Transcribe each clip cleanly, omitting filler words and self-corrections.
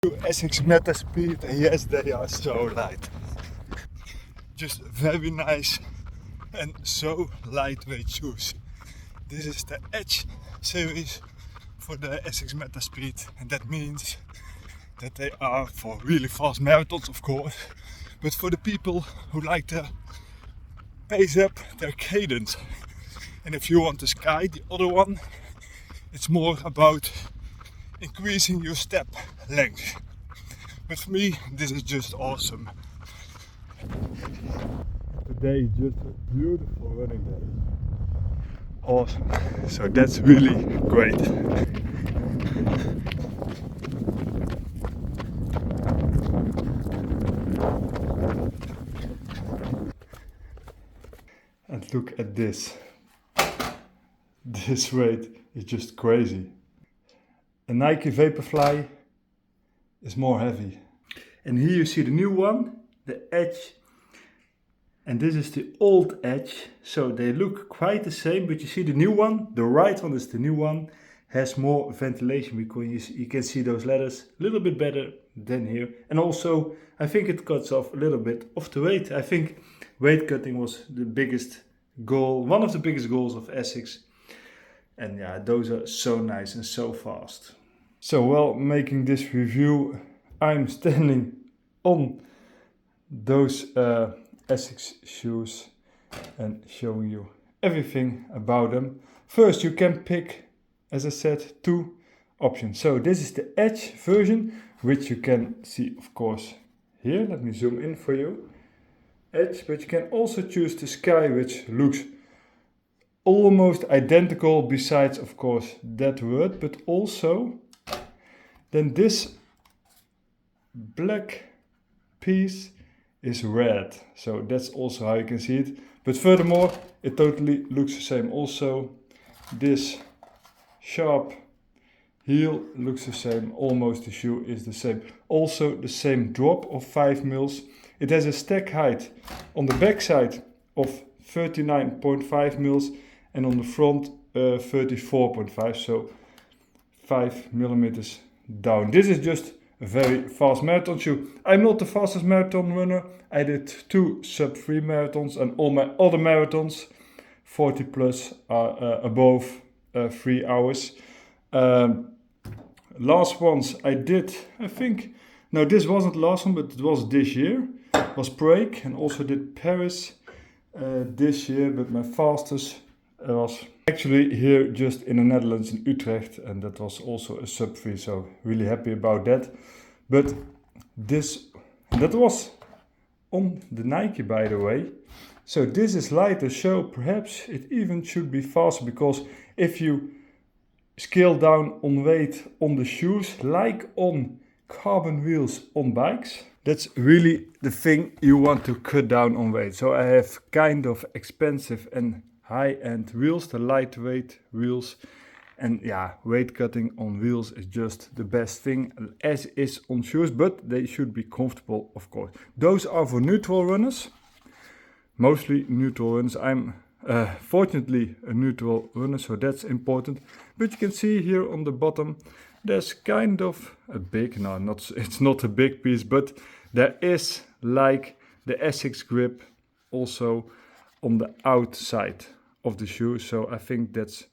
ASICS METASPEED, and yes, they are so light. Just very nice and so lightweight shoes. This is the Edge series for the ASICS METASPEED, and that means that they are for really fast marathons, of course, but for the people who like to pace up their cadence. And if you want to sky, the other one, it's more about increasing your step length. But for me, this is just awesome. Today is just a beautiful running day. Awesome. So that's really great. And look at this. This weight is just crazy. A Nike Vaporfly is more heavy. And here you see the new one, the Edge. And this is the old Edge. So they look quite the same, but you see the new one, the right one is the new one, has more ventilation because you can see those letters a little bit better than here. And also, I think it cuts off a little bit of the weight. I think weight cutting was the biggest goal, one of the biggest goals of ASICS. And yeah, those are so nice and so fast. So while making this review, I'm standing on those ASICS shoes and showing you everything about them. First, you can pick, as I said, two options. So this is the Edge version, which you can see, of course, here. Let me zoom in for you. Edge, but you can also choose the Sky, which looks almost identical, besides, of course, that word, but also then this black piece is red. So that's also how you can see it. But furthermore, it totally looks the same. Also, this sharp heel looks the same. Almost the shoe is the same. Also the same drop of 5 mils. It has a stack height on the back side of 39.5 mils and on the front 34.5, so 5 millimeters down. This is just a very fast marathon shoe. I'm not the fastest marathon runner. I did 2 sub-3 marathons, and all my other marathons, 40 plus, are above 3 hours. Last ones I did, I think, no, this wasn't the last one, but it was this year. It was Prague, and also did Paris this year, but my fastest was actually here just in the Netherlands in Utrecht, and that was also a sub-3, so really happy about that. But that was on the Nike, by the way. So this is lighter, so perhaps it even should be faster, because if you scale down on weight on the shoes, like on carbon wheels on bikes, that's really the thing you want to cut down on weight. So I have kind of expensive and high-end wheels, the lightweight wheels, and yeah, weight cutting on wheels is just the best thing, as is on shoes, but they should be comfortable, of course. Those are for neutral runners, mostly neutral runners. I'm fortunately a neutral runner, so that's important. But you can see here on the bottom, there's kind of a big, it's not a big piece, but there is like the ASICS grip also on the outside of the shoe, so I think that's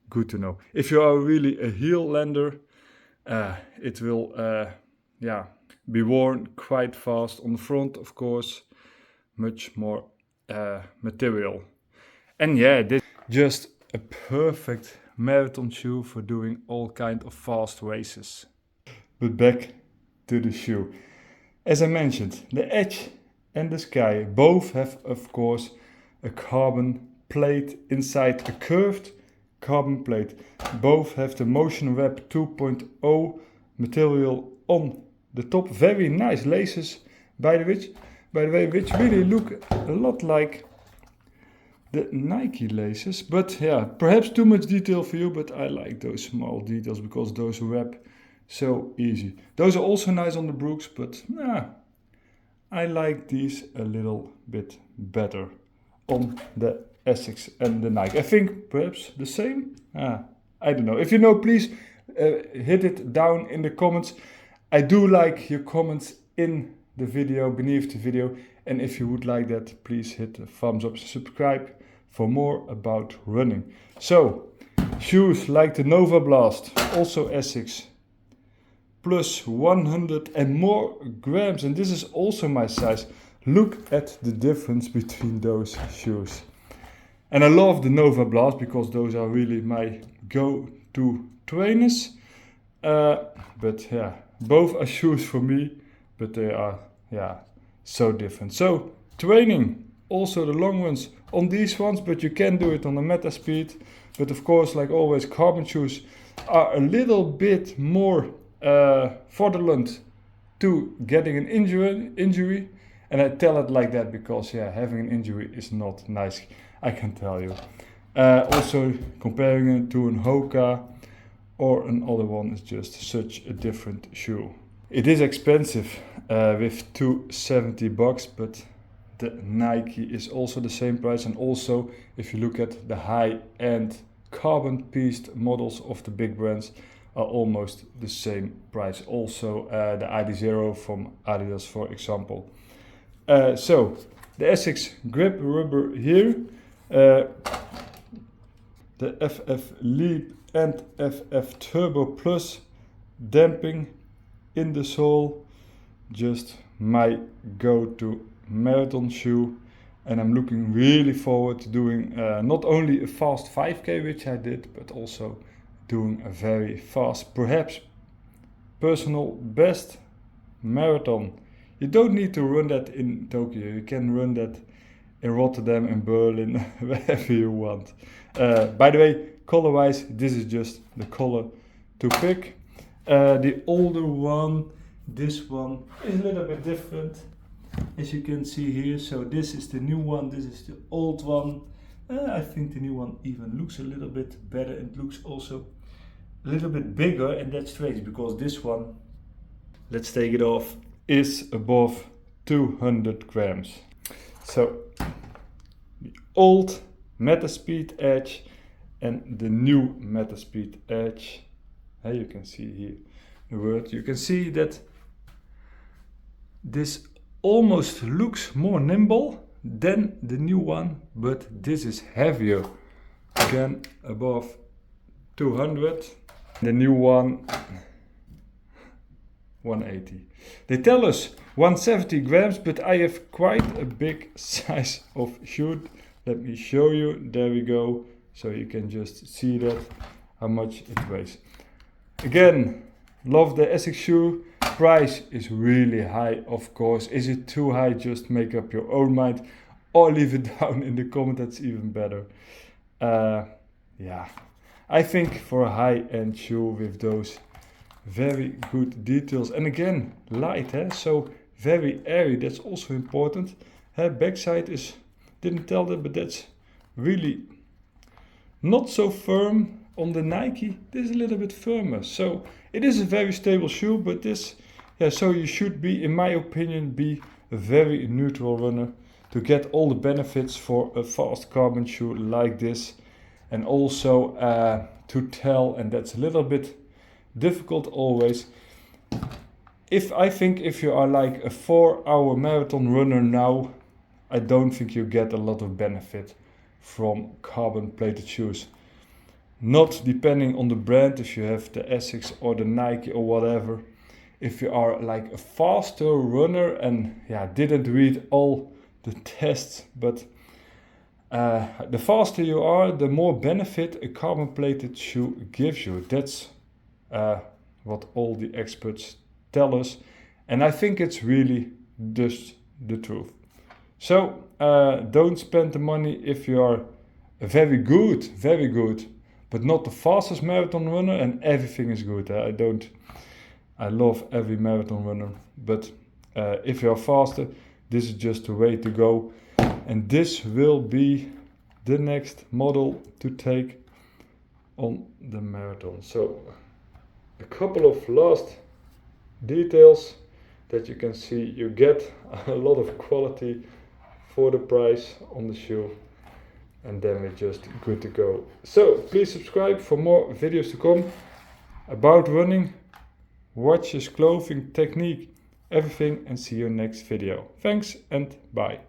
good to know. If you are really a heel lander, it will be worn quite fast. On the front, of course, much more material. And yeah, this is just a perfect marathon shoe for doing all kind of fast races. But back to the shoe. As I mentioned, the Edge and the Sky both have, of course, a carbon plate inside, a curved carbon plate. Both have the Motion Web 2.0 material on the top. Very nice laces, by the way, which really look a lot like the Nike laces. But yeah, perhaps too much detail for you, but I like those small details because those wrap so easy. Those are also nice on the Brooks, but I like these a little bit better on the ASICS and the Nike. I think perhaps the same. I don't know. If you know, please hit it down in the comments. I do like your comments in the video, beneath the video, and if you would like that, please hit the thumbs up and subscribe for more about running. So, shoes like the Nova Blast, also ASICS, plus 100 and more grams, and this is also my size. Look at the difference between those shoes. And I love the Nova Blast because those are really my go-to trainers. But yeah, both are shoes for me, but they are so different. So training, also the long ones on these ones, but you can do it on the Metaspeed. But of course, like always, carbon shoes are a little bit more fraudulent to getting an injury. And I tell it like that because having an injury is not nice, I can tell you. Also comparing it to an Hoka or another one is just such a different shoe. It is expensive with $270, but the Nike is also the same price. And also if you look at the high-end carbon pieced models of the big brands are almost the same price. Also the ID0 from Adidas, for example. So the ASICS grip rubber here, the FF Leap and FF Turbo Plus damping in the sole, just my go-to marathon shoe. And I'm looking really forward to doing not only a fast 5K, which I did, but also doing a very fast, perhaps personal best marathon. You don't need to run that in Tokyo, you can run that in Rotterdam and Berlin, wherever you want. By the way, color wise, this is just the color to pick. The older one, this one is a little bit different, as you can see here. So this is the new one, this is the old one. I think the new one even looks a little bit better. It looks also a little bit bigger, and that's strange because this one, let's take it off, is above 200 grams. So the old Metaspeed Edge and the new Metaspeed Edge. You can see here the word. You can see that this almost looks more nimble than the new one, but this is heavier. Again, above 200. The new one, 180. They tell us 170 grams, but I have quite a big size of shoe. Let me show you. There we go. So you can just see that, how much it weighs. Again, love the ASICS shoe. Price is really high, of course. Is it too high? Just make up your own mind or leave it down in the comment. That's even better. I think for a high-end shoe with those very good details, and again light, so very airy, that's also important. Backside is, didn't tell that, but that's really not so firm. On the Nike, this is a little bit firmer, so it is a very stable shoe. But this, so you should be, in my opinion, be a very neutral runner to get all the benefits for a fast carbon shoe like this. And also to tell, and that's a little bit difficult always, I think if you are like a 4-hour marathon runner now, I don't think you get a lot of benefit from carbon plated shoes. Not depending on the brand, if you have the ASICS or the Nike or whatever. If you are like a faster runner and didn't read all the tests, but the faster you are, the more benefit a carbon plated shoe gives you. That's what all the experts tell us, and I think it's really just the truth. So don't spend the money if you are very good, but not the fastest marathon runner, and everything is good. I love every marathon runner, but if you are faster, this is just the way to go. And this will be the next model to take on the marathon. So a couple of last details that you can see. You get a lot of quality for the price on the shoe, and then we're just good to go. So please subscribe for more videos to come about running, watches, clothing, technique, everything, and see you next video. Thanks and bye.